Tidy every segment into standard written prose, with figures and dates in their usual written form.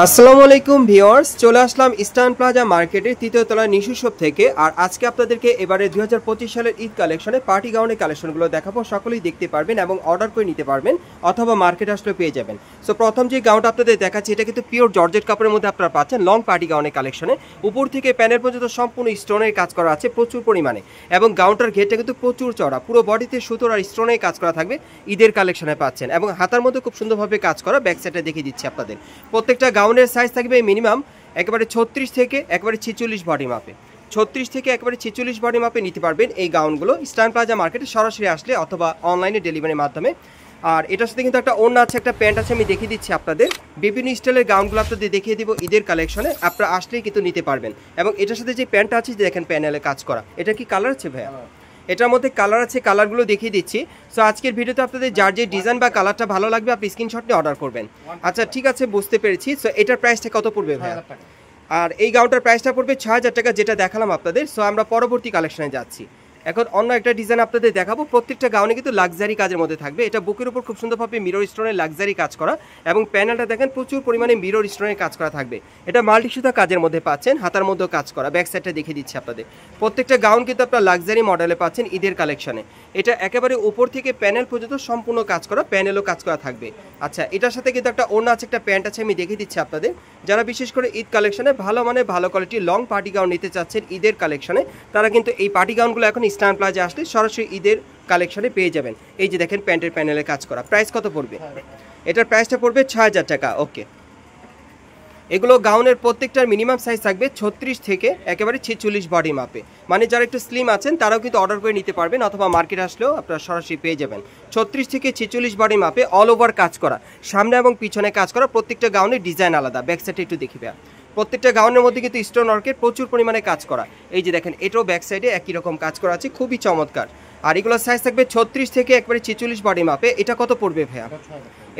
আসসালামু আলাইকুম ভিউয়ার্স, চলে আসলাম ইস্টার্ন প্লাজা মার্কেটের তৃতীয় তলায় নিশু শপ থেকে। আর আজকে আপনাদেরকে এবারে 2025 সালের ঈদ কালেকশনে পার্টি গাউনের কালেকশনগুলো দেখাবো। সকলেই দেখতে পারবেন এবং অর্ডার করে নিতে পারবেন অথবা মার্কেট আসলে পেয়ে যাবেন। সো প্রথম যে গাউনটা আপনাদের দেখাচ্ছি, এটা কিন্তু পিওর জর্জেট কাপড়ের মধ্যে আপনারা পাচ্ছেন লং পার্টি গাউনের কালেকশনে। উপর থেকে প্যানেল পর্যন্ত সম্পূর্ণ স্টোনের কাজ করা আছে প্রচুর পরিমাণে, এবং গাউনটার ঘেরটা কিন্তু প্রচুর চড়া, পুরো বডিতে সুতোর আর স্টোনের কাজ করা থাকবে। ঈদের কালেকশনে পাচ্ছেন এবং হাতার মধ্যে খুব সুন্দরভাবে কাজ করা। ব্যাক সাইডে দেখিয়ে দিচ্ছি আপনাদের। প্রত্যেকটা গাউনের সাইজ থাকবে মিনিমাম একেবারে 36 থেকে একেবারে 46 বডি মাপে। 36 থেকে একেবারে 46 বডি মাপে নিতে পারবেন এই গাউনগুলো ইস্টার্ন প্লাজা মার্কেটে সরাসরি আসলে অথবা অনলাইনে ডেলিভারির মাধ্যমে। আর এটার সাথে কিন্তু একটা ওড়না আছে, একটা প্যান্ট আছে, আমি দেখিয়ে দিচ্ছি আপনাদের। বিভিন্ন স্টাইলের গাউনগুলো আপনাদের দেখিয়ে দিব ঈদের কালেকশনে, আপনারা আসলেই কিন্তু নিতে পারবেন। এবং এটার সাথে যে প্যান্টটা আছে দেখেন প্যানেলে কাজ করা। এটা কি কালার আছে ভাইয়া? এটার মধ্যে কালার আছে, কালারগুলো দেখিয়ে দিচ্ছি। সো আজকের ভিডিওতে আপনাদের যার যে ডিজাইন বা কালারটা ভালো লাগবে আপনি স্ক্রিনশট নিয়ে অর্ডার করবেন। আচ্ছা ঠিক আছে, বুঝতে পেরেছি। সো এটার প্রাইসটা কত পড়বে ভাইয়া? আর এই গাউনটার প্রাইসটা পড়বে 6000 টাকা, যেটা দেখালাম আপনাদের। সো আমরা পরবর্তী কালেকশনে যাচ্ছি। এখন অন্য একটা ডিজাইন আপনাদের দেখাবো। প্রত্যেকটা গাউনে কিন্তু লাক্সারি কাজের মধ্যে থাকবে। এটা বুকের উপর খুব সুন্দরভাবে মিরর স্টোনের লাক্সারি কাজ করা, এবং প্যানেলটা দেখেন প্রচুর পরিমাণে মিরর স্টোনের কাজ করা থাকবে। এটা মাল্টি সুতা কাজের মধ্যে পাচ্ছেন, হাতার মধ্যেও কাজ করা। ব্যাক সাইডটা দেখিয়ে দিচ্ছি আপনাদের। প্রত্যেকটা গাউন কিন্তু আপনার লাক্সারি মডেলে পাচ্ছেন ঈদের কালেকশনে। এটা একেবারে উপর থেকে প্যানেল পর্যন্ত সম্পূর্ণ কাজ করা, প্যানেলও কাজ করা থাকবে। আচ্ছা এটার সাথে কিন্তু একটা ওড়না আছে, একটা প্যান্ট আছে, আমি দেখিয়ে দিচ্ছি আপনাদের। যারা বিশেষ করে ঈদ কালেকশনে ভালো মানে ভালো কোয়ালিটির লং পার্টি গাউন নিতে চাচ্ছেন ঈদের কালেকশনে, তারা কিন্তু এই পার্টি গাউনগুলো এখন ইস্টার্ন প্লাজা আসলে সরাসরি ঈদের কালেকশনে পেয়ে যাবেন। এই যে দেখেন প্যান্টের প্যানেলে কাজ করা। প্রাইস কত পড়বে? এটার প্রাইসটা পড়বে 6000 টাকা। ওকে, এগুলো গাউনের প্রত্যেকটার মিনিমাম সাইজ থাকবে 36 থেকে একেবারে 46 বডি মাপে। মানে যারা একটু স্লিম আছেন তারাও কিন্তু অর্ডার করে নিতে পারবেন, অথবা মার্কেট আসলেও আপনারা সরাসরি পেয়ে যাবেন। 36 থেকে 46 বডি মাপে অল ওভার কাজ করা, সামনে এবং পিছনে কাজ করা। প্রত্যেকটা গাউনের ডিজাইন আলাদা। ব্যাক সাইডে একটু দেখিবে। প্রত্যেকটা গাউনের মধ্যে কিন্তু স্টোন ওয়ার্কের প্রচুর পরিমাণে কাজ করা। এই যে দেখেন এটাও ব্যাক সাইডে একই রকম কাজ করা আছে, খুবই চমৎকার। আর এগুলোর সাইজ থাকবে 36 থেকে একবারে 46 বডি মাপে। এটা কত পড়বে ভাইয়া?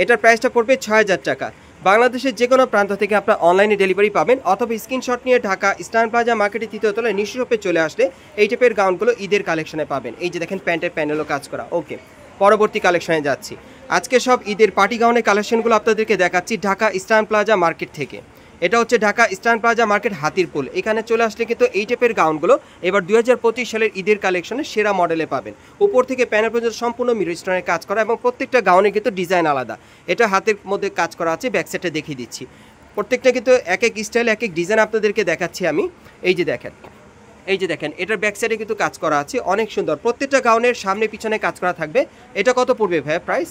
এটার প্রাইসটা পড়বে 6000 টাকা। বাংলাদেশের যে কোনো প্রান্ত থেকে আপনার অনলাইনে ডেলিভারি পাবেন, অথবা স্ক্রিনশট নিয়ে ঢাকা ইস্টার্ন প্লাজা মার্কেটের তৃতীয় তলায় নিশু শপে চলে আসলে এই টাইপের গাউনগুলো ঈদের কালেকশনে পাবেন। এই যে দেখেন প্যান্টের প্যানেলও কাজ করা। ওকে, পরবর্তী কালেকশনে যাচ্ছি। আজকে সব ঈদের পার্টি গাউনের কালেকশনগুলো আপনাদেরকে দেখাচ্ছি ঢাকা ইস্টার্ন প্লাজা মার্কেট থেকে। এটা হচ্ছে Dhaka eastern plaza market Hatirpul. এখানে চলে আসলে কিন্তু এই টাইপের গাউনগুলো এবার 2025 সালের ঈদের কালেকশনে সেরা মডেলে পাবেন। উপর থেকে প্যানেল পর্যন্ত সম্পূর্ণ মিরর স্টোনের কাজ করা, এবং প্রত্যেকটা গাউনে কিন্তু ডিজাইন আলাদা। এটা হাতের মধ্যে কাজ করা আছে, ব্যাক সাইডে দেখিয়ে দিচ্ছি। প্রত্যেকটা কিন্তু এক এক স্টাইল এক এক ডিজাইন আপনাদেরকে দেখাচ্ছি আমি। এই যে দেখেন, এই যে দেখেন এটার ব্যাক সাইডে কিন্তু কাজ করা আছে, অনেক সুন্দর। প্রত্যেকটা গাউনের সামনে পিছনে কাজ করা থাকবে। এটা কত পড়বে ভাইয়া প্রাইস?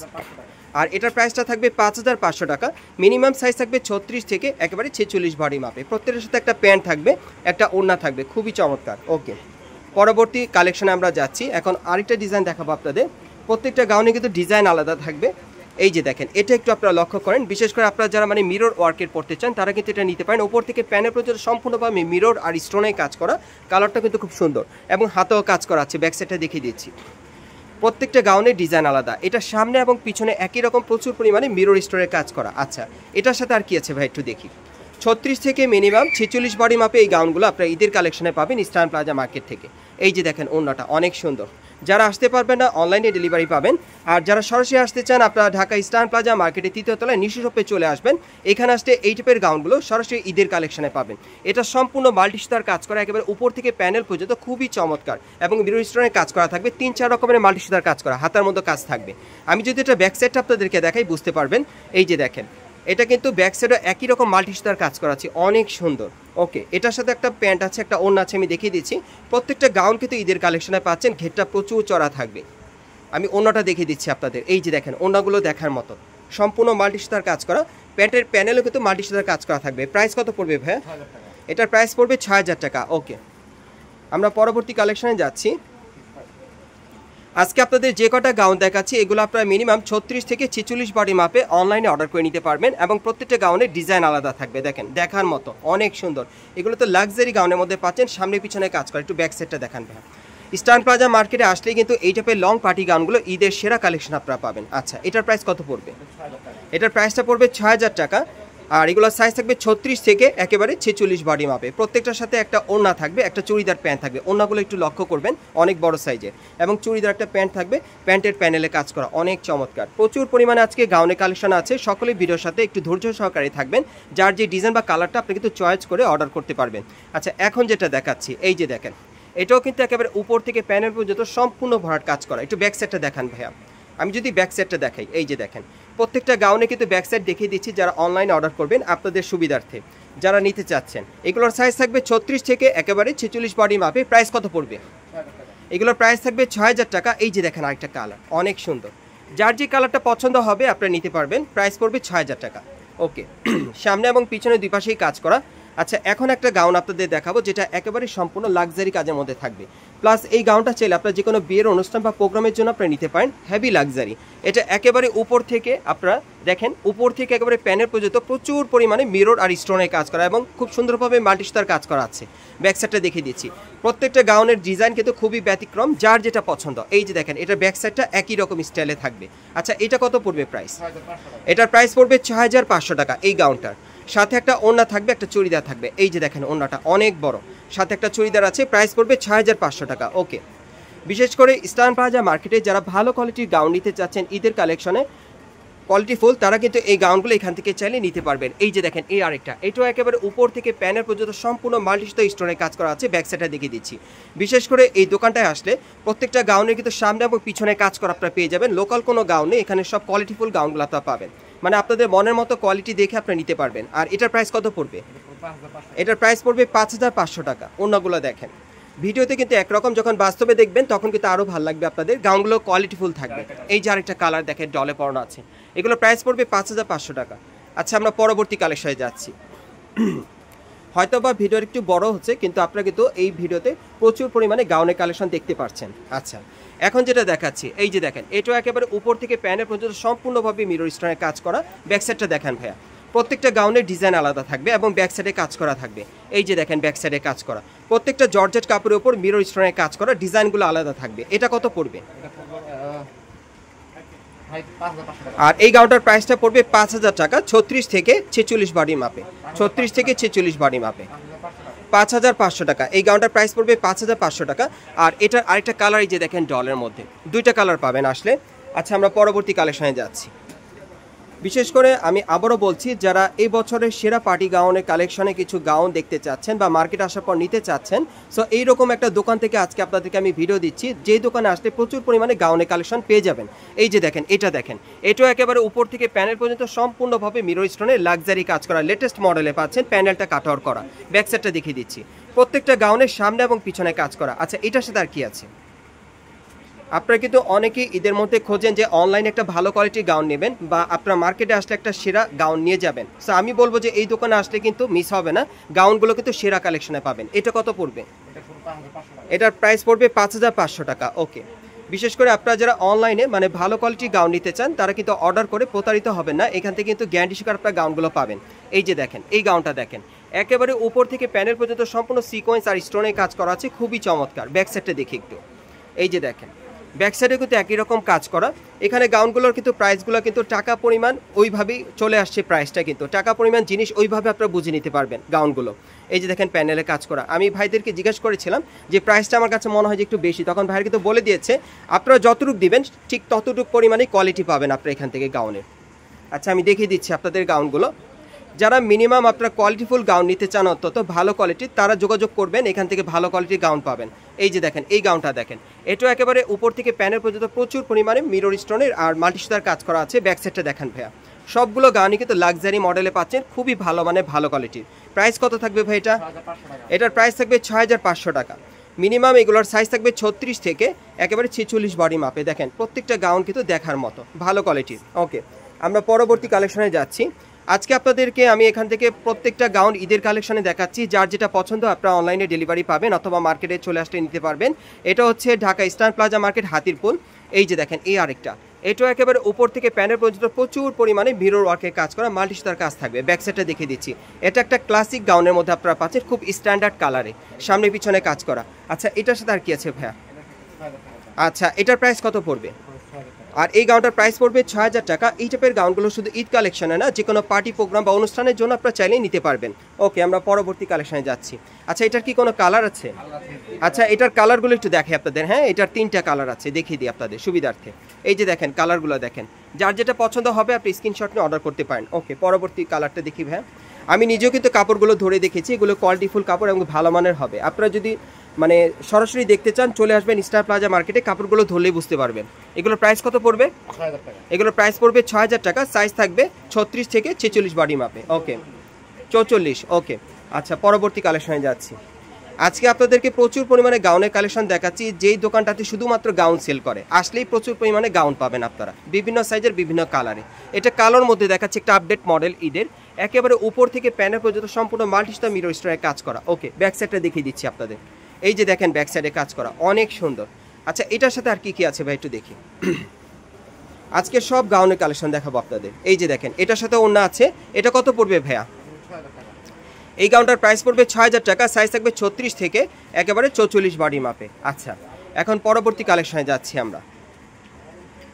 আর এটার প্রাইসটা থাকবে 5500 টাকা। মিনিমাম সাইজ থাকবে 36 থেকে একেবারে 46 বডি মাপে। প্রত্যেকটার সাথে একটা প্যান্ট থাকবে, একটা ওড়না থাকবে, খুবই চমৎকার। ওকে, পরবর্তী কালেকশনে আমরা যাচ্ছি। এখন আরেকটা ডিজাইন দেখাবো আপনাদের। প্রত্যেকটা গাউনে কিন্তু ডিজাইন আলাদা থাকবে। এই যে দেখেন এটা একটু আপনারা লক্ষ্য করেন, বিশেষ করে আপনারা যারা মানে মিরর ওয়ার্কের পড়তে চান তারা কিন্তু এটা নিতে পারেন। উপর থেকে প্যানেল পর্যন্ত সম্পূর্ণভাবে মিরর আর স্টোনে কাজ করা। কালারটা কিন্তু খুব সুন্দর, এবং হাতেও কাজ করা আছে। ব্যাক সাইডটা দেখিয়ে দিচ্ছি। প্রত্যেকটা গাউনের ডিজাইন আলাদা। এটা সামনে এবং পিছনে একই রকম প্রচুর পরিমাণে মিরর স্টোরে কাজ করা। আচ্ছা এটার সাথে আর কি আছে ভাই একটু দেখি। 36 থেকে মিনিমাম 46 বডি মাপে এই গাউনগুলো আপনারা ঈদের কালেকশনে পাবেন ইস্টার্ন প্লাজা মার্কেট থেকে। এই যে দেখেন ওড়নাটা অনেক সুন্দর। যারা আসতে পারবেন না অনলাইনে ডেলিভারি পাবেন, আর যারা সরাসরি আসতে চান আপনারা ঢাকা ইস্টার্ন প্লাজা মার্কেটের তৃতীয় তলায় নিশু শপে চলে আসবেন। এখানে আসতে এই টাইপের গাউনগুলো সরাসরি ঈদের কালেকশনে পাবেন। এটা সম্পূর্ণ মাল্টি সুতার কাজ করা, একেবারে উপর থেকে প্যানেল পর্যন্ত খুবই চমৎকার, এবং মিরর স্টোনের কাজ করা থাকবে। 3-4 রকমের মাল্টি সুতার কাজ করা, হাতার মধ্যে কাজ থাকবে। আমি যদি এটা ব্যাক সাইডটা আপনাদেরকে দেখাই বুঝতে পারবেন। এই যে দেখেন এটা কিন্তু ব্যাক সাইডে একই রকম মাল্টি সুতার কাজ করা আছে, অনেক সুন্দর। ওকে, এটার সাথে একটা প্যান্ট আছে, একটা ওড়না আছে, আমি দেখিয়ে দিচ্ছি। প্রত্যেকটা গাউন কিন্তু ঈদের কালেকশনে পাচ্ছেন। ঘেরটা প্রচুর চড়া থাকবে। আমি ওড়নাটা দেখিয়ে দিচ্ছি আপনাদের। এই যে দেখেন ওড়নাগুলো দেখার মতো, সম্পূর্ণ মাল্টি সুতার কাজ করা। প্যান্টের প্যানেলও কিন্তু মাল্টি সুতার কাজ করা থাকবে। প্রাইস কত পড়বে ভাই? এটার প্রাইস পড়বে 6000 টাকা। ওকে, আমরা পরবর্তী কালেকশনে যাচ্ছি। আজকে আপনাদের যে কটা গাউন দেখাচ্ছি এগুলো আপনারা মিনিমাম 36 থেকে 46 বডি মাপে অনলাইনে অর্ডার করে নিতে পারবেন, এবং প্রত্যেকটা গাউনের ডিজাইন আলাদা থাকবে। দেখেন দেখার মতো অনেক সুন্দর। এগুলো তো লাক্সারি গাউনের মধ্যে পাচ্ছেন, সামনে পিছনে কাজ করে। একটু ব্যাক সাইডটা দেখান ভাই। ইস্টার্ন প্লাজা মার্কেটে আসলেই কিন্তু এই টাইপের লং পার্টি গাউনগুলো ঈদের সেরা কালেকশন আপনারা পাবেন। আচ্ছা এটার প্রাইস কত পড়বে? এটার প্রাইসটা পড়বে 6000 টাকা। আর এগুলোর সাইজ থাকবে 36 থেকে একেবারে 46 বডি মাপে। প্রত্যেকটার সাথে একটা ওড়না থাকবে, একটা চুড়িদার প্যান্ট থাকবে। ওড়নাগুলো একটু লক্ষ্য করবেন, অনেক বড় সাইজের, এবং চুড়িদার একটা প্যান্ট থাকবে, প্যান্টের প্যানেলে কাজ করা, অনেক চমৎকার। প্রচুর পরিমাণে আজকে গাউনে কালেকশন আছে। সকলে ভিডিওর সাথে একটু ধৈর্য সহকারে থাকবেন, যার যে ডিজাইন বা কালারটা আপনি কিন্তু চয়েস করে অর্ডার করতে পারবেন। আচ্ছা, এখন যেটা দেখাচ্ছি, এই যে দেখেন, এটাও কিন্তু একেবারে উপর থেকে প্যানেল পর্যন্ত সম্পূর্ণ ভরাট কাজ করা। একটু ব্যাক সাইডটা দেখান ভাইয়া। আমি যদি ব্যাক সাইডটা দেখাই, এই যে দেখেন, প্রত্যেকটা গাউনে কিন্তু ব্যাক সাইড দেখিয়ে দিচ্ছি, যারা অনলাইনে অর্ডার করবেন আপনাদের সুবিধার্থে, যারা নিতে চাচ্ছেন। এগুলোর সাইজ থাকবে 36 থেকে একেবারে 46 বডি মাপে। প্রাইস কত পড়বে? এগুলোর প্রাইস থাকবে 6000 টাকা। এই যে দেখেন আরেকটা কালার, অনেক সুন্দর, যার যে কালারটা পছন্দ হবে আপনারা নিতে পারবেন। প্রাইস পড়বে 6000 টাকা। ওকে, সামনে এবং পিছনে দুই পাশেই কাজ করা। আচ্ছা, এখন একটা গাউন আপনাদের দেখাবো, যেটা একেবারে সম্পূর্ণ লাক্সারি কাজের মধ্যে থাকবে। প্লাস এই গাউনটা চাইলে আপনারা যে কোনো বিয়ের অনুষ্ঠান বা প্রোগ্রামের জন্য আপনারা নিতে পারেন। Heavy luxury. এটা একেবারে উপর থেকে আপনারা দেখেন, উপর থেকে একেবারে প্যানের পর্যন্ত প্রচুর পরিমাণে মিরর আর স্টোনের কাজ করা, এবং খুব সুন্দরভাবে মাল্টিস্টার কাজ করা আছে। ব্যাক সাইডটা দেখিয়ে দিচ্ছি। প্রত্যেকটা গাউনের ডিজাইন কিন্তু খুবই ব্যতিক্রম, যার যেটা পছন্দ। এই যে দেখেন, এটা ব্যাক সাইডটা একই রকম স্টাইলে থাকবে। আচ্ছা, এটা কত পড়বে প্রাইস? এটার প্রাইস পড়বে 6500 টাকা। এই গাউনটার সাথে একটা ওড়না থাকবে, একটা চুড়িদার থাকবে। এই যে দেখেন, ওড়নাটা অনেক বড়, সাথে একটা চুড়িদার আছে। প্রাইস পড়বে 6500 টাকা। ওকে, বিশেষ করে ইস্টার্ন প্লাজা মার্কেটে যারা ভালো কোয়ালিটির গাউন নিতে চাচ্ছেন ঈদের কালেকশনে, কোয়ালিটি ফুল, তারা কিন্তু এই গাউনগুলো এখান থেকে চাইলে নিতে পারবেন। এই যে দেখেন, এই আরেকটা, এটাও একেবারে উপর থেকে প্যানের পর্যন্ত সম্পূর্ণ মাল্টিস্টার স্টোনের কাজ করা আছে। ব্যাক সাইডটা দেখিয়ে দিচ্ছি। বিশেষ করে এই দোকানটায় আসলে প্রত্যেকটা গাউনের কিন্তু সামনে এবং পিছনে কাজ করা আপনারা পেয়ে যাবেন। লোকাল কোনো গাউনে এখানে সব কোয়ালিটি ফুল গাউনগুলো আপনারা পাবেন, মানে আপনাদের মনের মতো কোয়ালিটি দেখে আপনারা নিতে পারবেন। আর এটার প্রাইস কত পড়বে? এটার প্রাইস পড়বে 5500 টাকা। ওড়নাগুলো দেখেন, ভিডিওতে কিন্তু একরকম, যখন বাস্তবে দেখবেন তখন কিন্তু আরও ভালো লাগবে আপনাদের। গাউনগুলো কোয়ালিটিফুল থাকবে। এই যে আরেকটা কালার দেখেন, ডলে পড়ানো আছে। এগুলো প্রাইস পড়বে 5500 টাকা। আচ্ছা, আমরা পরবর্তী কালেকশনে যাচ্ছি। হয়তো বা ভিডিও একটু বড় হচ্ছে, কিন্তু আপনারা কিন্তু এই ভিডিওতে প্রচুর পরিমাণে গাউনের কালেকশন দেখতে পাচ্ছেন। আচ্ছা, এখন যেটা দেখাচ্ছি, এই যে দেখেন, এটাও একেবারে উপর থেকে প্যানের পর্যন্ত সম্পূর্ণভাবে মিরর স্টোনের কাজ করা। ব্যাক সাইডটা দেখেন ভাইয়া, প্রত্যেকটা গাউনের ডিজাইন আলাদা থাকবে এবং ব্যাক সাইডে কাজ করা থাকবে। এই যে দেখেন, ব্যাক সাইডে কাজ করা, প্রত্যেকটা জর্জেট কাপড়ের উপর মিরর স্টোনের কাজ করা, ডিজাইনগুলো আলাদা থাকবে। এটা কত পড়বে? আর এই গাউনটার প্রাইসটা পড়বে 5000 টাকা। 36 থেকে 46 বডি মাপে। 36 থেকে 46 বডি মাপে 5500 টাকা। এই গাউনটার প্রাইস পড়বে 5500 টাকা। আর এটার আরেকটা কালার, এই যে দেখেন, ডলের মধ্যে দুইটা কালার পাবেন আসলে। আচ্ছা, আমরা পরবর্তী কালেকশনে যাচ্ছি। বিশেষ করে আমি আবারও বলছি, যারা এই বছরের সেরা পার্টি গাউনের কালেকশনে কিছু গাউন দেখতে চাচ্ছেন বা মার্কেট আসার পর নিতে চাচ্ছেন, সো এইরকম একটা দোকান থেকে আজকে আপনাদেরকে আমি ভিডিও দিচ্ছি, যেই দোকানে আসলে প্রচুর পরিমাণে গাউনের কালেকশন পেয়ে যাবেন। এই যে দেখেন, এটা দেখেন, এটাও একেবারে উপর থেকে প্যানেল পর্যন্ত সম্পূর্ণভাবে মিরর স্টোনের লাক্সারি কাজ করা, লেটেস্ট মডেলে পাচ্ছেন। প্যানেলটা কাট আউট করা, ব্যাক সাইডটা দেখিয়ে দিচ্ছি। প্রত্যেকটা গাউনের সামনে এবং পিছনে কাজ করা। আচ্ছা, এটার সাথে আর কি আছে? আপনারা কিন্তু অনেকেই ঈদের মধ্যে খোঁজেন যে অনলাইনে একটা ভালো কোয়ালিটির গাউন নেবেন, বা আপনার মার্কেটে আসলে একটা সেরা গাউন নিয়ে যাবেন। সো আমি বলবো যে এই দোকানে আসলে কিন্তু মিস হবে না, গাউনগুলো কিন্তু সেরা কালেকশনে পাবেন। এটা কত পড়বে? এটার প্রাইস পড়বে 5500 টাকা। ওকে, বিশেষ করে আপনারা যারা অনলাইনে মানে ভালো কোয়ালিটির গাউন নিতে চান, তারা কিন্তু অর্ডার করে প্রতারিত হবেন না। এখান থেকে কিন্তু গ্যারান্টি সহকারে আপনারা গাউনগুলো পাবেন। এই যে দেখেন, এই গাউনটা দেখেন, একেবারে উপর থেকে প্যানেল পর্যন্ত সম্পূর্ণ সিকোয়েন্স আর স্টোনের কাজ করা আছে, খুবই চমৎকার। ব্যাক সাইডটা দেখি একটু। এই যে দেখেন, ব্যাক সাইডে কিন্তু একই রকম কাজ করা। এখানে গাউনগুলোর কিন্তু প্রাইসগুলো কিন্তু টাকা পরিমাণ ওইভাবেই চলে আসছে। প্রাইসটা কিন্তু টাকা পরিমাণ জিনিস ওইভাবে আপনারা বুঝে নিতে পারবেন গাউনগুলো। এই যে দেখেন, প্যানেলে কাজ করা। আমি ভাইদেরকে জিজ্ঞেস করেছিলাম যে প্রাইসটা আমার কাছে মনে হয় যে একটু বেশি, তখন ভাইয়ের কিন্তু বলে দিয়েছে আপনারা যতটুকু দিবেন ঠিক ততটুকু পরিমাণে কোয়ালিটি পাবেন আপনারা এখান থেকে গাউনের। আচ্ছা, আমি দেখিয়ে দিচ্ছি আপনাদের গাউনগুলো। যারা মিনিমাম আপনারা কোয়ালিটিফুল গাউন নিতে চান, অন্তত ভালো কোয়ালিটির, তারা যোগাযোগ করবেন, এখান থেকে ভালো কোয়ালিটির গাউন পাবেন। এই যে দেখেন, এই গাউনটা দেখেন, এটাও একেবারে উপর থেকে প্যানের পর্যন্ত প্রচুর পরিমাণে মিরর স্টোনের আর মাল্টিস্টার কাজ করা আছে। ব্যাক সাইডটা দেখেন ভাইয়া, সবগুলো গাউনই কিন্তু লাক্সারি মডেলে পাচ্ছেন, খুবই ভালো মানে ভালো কোয়ালিটির। প্রাইস কত থাকবে ভাই এটা? এটার প্রাইস থাকবে 6500 টাকা। মিনিমাম এগুলোর সাইজ থাকবে 36 থেকে একেবারে 46 বডি মাপে। দেখেন, প্রত্যেকটা গাউন কিন্তু দেখার মতো ভালো কোয়ালিটির। ওকে, আমরা পরবর্তী কালেকশনে যাচ্ছি। আজকে আপনাদেরকে আমি এখান থেকে প্রত্যেকটা গাউন ঈদের কালেকশনে দেখাচ্ছি, যার যেটা পছন্দ আপনারা অনলাইনে ডেলিভারি পাবেন অথবা মার্কেটে চলে আসলে নিতে পারবেন। এটা হচ্ছে Dhaka eastern plaza market, Hatirpul. এই যে দেখেন, এই আরেকটা, এটাও একেবারে উপর থেকে প্যানের পর্যন্ত প্রচুর পরিমাণে মিরর ওয়ার্কের কাজ করা, মাল্টিস্টার কাজ থাকবে। ব্যাক সাইডটা দেখিয়ে দিচ্ছি। এটা একটা ক্লাসিক গাউনের মধ্যে আপনারা পাচ্ছেন, খুব স্ট্যান্ডার্ড কালারে, সামনে পিছনে কাজ করা। আচ্ছা, এটার সাথে আর কি আছে ভাইয়া? আচ্ছা, এটার প্রাইস কত পড়বে? আর এই গাউনটার প্রাইস পড়বে ৬,০০০ টাকা। এই টাইপের গাউনগুলো শুধু ঈদ কালেকশনে না, যে কোনো পার্টি প্রোগ্রাম বা অনুষ্ঠানের জন্য আপনারা চাইলেই নিতে পারবেন। ওকে, আমরা পরবর্তী কালেকশনে যাচ্ছি। আচ্ছা, এটার কি কোনো কালার আছে? আচ্ছা, এটার কালারগুলো একটু দেখে আপনাদের। হ্যাঁ, এটার 3টা কালার আছে, দেখিয়ে দিই আপনাদের সুবিধার্থে। এই যে দেখেন কালারগুলো দেখেন, যার যেটা পছন্দ হবে আপনি স্ক্রিনশট নিয়ে অর্ডার করতে পারেন। ওকে, পরবর্তী কালারটা দেখি ভাই। আমি নিজেও কিন্তু কাপড়গুলো ধরে দেখেছি, এগুলো কোয়ালিটিফুল কাপড় এবং ভালো মানের হবে। আপনারা যদি মানে সরাসরি দেখতে চান চলে আসবেন স্টার প্লাজা মার্কেটে, কাপড়গুলো ধরলেই বুঝতে পারবেন। এগুলোর প্রাইস কত পড়বে? ৬,০০০ টাকা। এগুলোর প্রাইস পড়বে ৬,০০০ টাকা। সাইজ থাকবে ৩৬ থেকে ৪৬ বডি মাপে। ওকে, ৪৪। ওকে, আচ্ছা পরবর্তী কালেকশনে যাচ্ছি। আজকে আপনাদেরকে প্রচুর পরিমাণে গাউনের কালেকশন দেখাচ্ছি, যেই দোকানটাতে শুধুমাত্র গাউন সেল করে। আসলেই প্রচুর পরিমাণে গাউন পাবেন আপনারা, বিভিন্ন সাইজের বিভিন্ন কালারে। এটা কালোর মধ্যে দেখাচ্ছি, একটা আপডেট মডেল ঈদের। একেবারে উপর থেকে প্যানেল পর্যন্ত সম্পূর্ণ মাল্টিস্টার মিরর স্টোরে কাজ করা। ওকে, ব্যাক সাইডটা দেখিয়ে দিচ্ছি আপনাদের। এই যে দেখেন ব্যাক সাইডে কাজ করা, অনেক সুন্দর। আচ্ছা, এটার সাথে আর কি কি আছে ভাই একটু দেখি। আজকে সব গাউনের কালেকশন দেখাবো আপনাদের। এই যে দেখেন এটার সাথে ওড়না আছে। এটা কত পড়বে ভাইয়া? এই গাউনটার প্রাইস পড়বে ৬,০০০ টাকা। সাইজ থাকবে ৩৬ থেকে একেবারে ৪৪ বডি মাপে। আচ্ছা, এখন পরবর্তী কালেকশনে যাচ্ছি আমরা।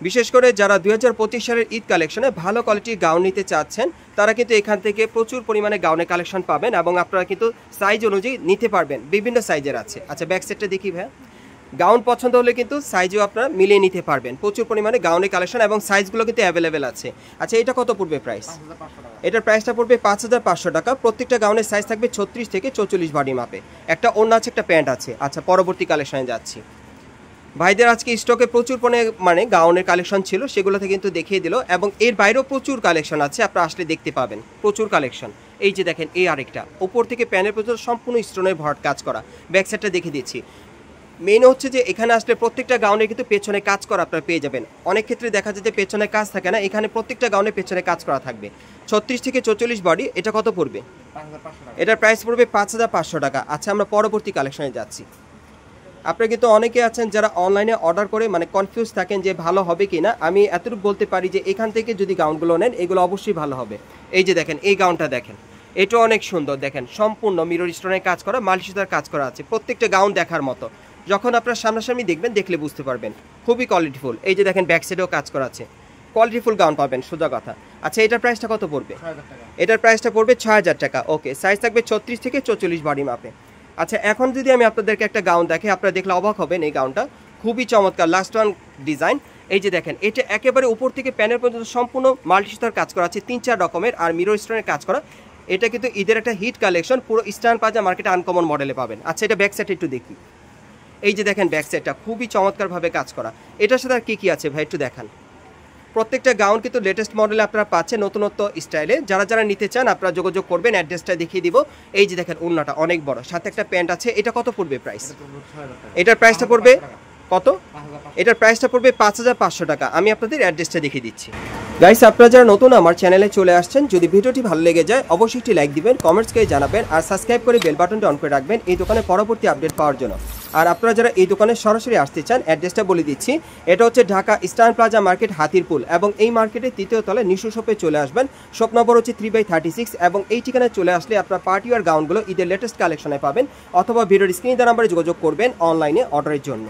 বিশেষ করে যারা ২০২৫ সালের ঈদ কালেকশনে ভালো কোয়ালিটির গাউন নিতে চাচ্ছেন, তারা কিন্তু এখান থেকে প্রচুর পরিমাণে গাউনের কালেকশন পাবেন এবং আপনারা কিন্তু সাইজ অনুযায়ী নিতে পারবেন, বিভিন্ন সাইজের আছে। আচ্ছা, ব্যাক সাইডটা দেখি ভাইয়া। গাউন পছন্দ হলে কিন্তু সাইজও আপনারা মিলিয়ে নিতে পারবেন। প্রচুর পরিমাণে গাউনের কালেকশন এবং সাইজগুলো কিন্তু অ্যাভেলেবেল আছে। আচ্ছা, এটা কত পড়বে প্রাইস? এটার প্রাইসটা পড়বে ৫,৫০০ টাকা। প্রত্যেকটা গাউনের সাইজ থাকবে ৩৬ থেকে ৪৪ বডি মাপে। একটা ওড়না আছে, একটা প্যান্ট আছে। আচ্ছা, পরবর্তী কালেকশনে যাচ্ছি। ভাইদের আজকে স্টকে প্রচুর মানে গাউনের কালেকশন ছিল, সেগুলোতে কিন্তু দেখিয়ে দিল। এবং এর বাইরেও প্রচুর কালেকশন আছে, আপনারা আসলে দেখতে পাবেন প্রচুর কালেকশন। এই যে দেখেন এই আরেকটা, উপর থেকে প্যানেল পর্যন্ত সম্পূর্ণ স্টোনের ভরাট কাজ করা। ব্যাক সাইডটা দেখিয়ে দিচ্ছি। মেইন হচ্ছে যে এখানে আসলে প্রত্যেকটা গাউনে কিন্তু পেছনে কাজ করা আপনারা পেয়ে যাবেন। অনেক ক্ষেত্রে দেখা যায় যে পেছনে কাজ থাকে না, এখানে প্রত্যেকটা গাউনে পেছনে কাজ করা থাকবে। ৩৬ থেকে ৪৪ বডি। এটা কত পড়বে? এটার প্রাইস পড়বে ৫,৫০০ টাকা। আচ্ছা, আমরা পরবর্তী কালেকশনে যাচ্ছি। আপনারা কিন্তু অনেকে আছেন যারা অনলাইনে অর্ডার করে মানে কনফিউজ থাকেন যে ভালো হবে কি না। আমি এতটুকু বলতে পারি যে এখান থেকে যদি গাউনগুলো নেন এগুলো অবশ্যই ভালো হবে। এই যে দেখেন এই গাউনটা দেখেন, এটা অনেক সুন্দর। দেখেন সম্পূর্ণ মিরর স্টোনের কাজ করা, মাল্টিস্টার কাজ করা আছে। প্রত্যেকটা গাউন দেখার মতো, যখন আপনারা সামনাসামনি দেখবেন দেখলে বুঝতে পারবেন, খুবই কোয়ালিটিফুল। এই যে দেখেন ব্যাক সাইডেও কাজ করা আছে, কোয়ালিটিফুল গাউন পাবেন সোজা কথা। আচ্ছা, এটার প্রাইসটা কত পড়বে? এটার প্রাইসটা পড়বে ৬,০০০ টাকা। ওকে, সাইজ থাকবে ৩৬ থেকে ৪৪ বডি মাপে। আচ্ছা, এখন যদি আমি আপনাদেরকে একটা গাউন দেখে, আপনারা দেখলে অবাক হবেন। এই গাউনটা খুবই চমৎকার, লাস্ট ওয়ান ডিজাইন। এই যে দেখেন এটা একেবারে উপর থেকে প্যানেল পর্যন্ত সম্পূর্ণ মাল্টিস্টার কাজ করা আছে, ৩-৪ রকমের, আর মিরর স্টোনের কাজ করা। এটা কিন্তু ঈদের একটা হিট কালেকশন, পুরো স্টার প্লাজা মার্কেটে আনকমন মডেলে পাবেন। আচ্ছা, এটা ব্যাক সাইড একটু দেখি। এই যে দেখেন ব্যাক সাইডটা খুবই চমৎকারভাবে কাজ করা। এটার সাথে আর কি কি আছে ভাই একটু দেখান। প্রত্যেকটা গাউন কিন্তু লেটেস্ট মডেলে আপনারা পাচ্ছেন, নতুনত্ব স্টাইলে। যারা যারা নিতে চান আপনারা যোগাযোগ করবেন, অ্যাড্রেসটা দেখিয়ে দিব। এই যে দেখেন ওড়নাটা অনেক বড়, সাথে একটা প্যান্ট আছে। এটা কত পড়বে প্রাইস? এটার প্রাইসটা পড়বে কত? এটার প্রাইসটা পড়বে ৫,৫০০ টাকা। আমি আপনাদের অ্যাড্রেসটা দেখিয়ে দিচ্ছি। গাইস, আপনারা যারা নতুন আমার চ্যানেলে চলে আসছেন, যদি ভিডিওটি ভালো লেগে যায় অবশ্যই একটি লাইক দিবেন, কমেন্টস করে জানাবেন, আর সাবস্ক্রাইব করে বেল বাটনটি অন করে রাখবেন এই দোকানের পরবর্তী আপডেট পাওয়ার জন্য। আর আপনারা যারা এই দোকানে সরাসরি আসতে চান, অ্যাড্রেসটা বলে দিচ্ছি। এটা হচ্ছে Dhaka star plaza market, Hatirpul. এবং এই মার্কেটের ৩য় তলায় নিশু শপে চলে আসবেন। শপ নম্বর হচ্ছে 3/36। এবং এই ঠিকানায় চলে আসলে আপনারা পার্টি ওয়্যার গাউনগুলো ঈদের লেটেস্ট কালেকশনে পাবেন, অথবা ভিডিওর স্ক্রিনে দেওয়া নাম্বারে যোগাযোগ করবেন অনলাইনে অর্ডারের জন্য।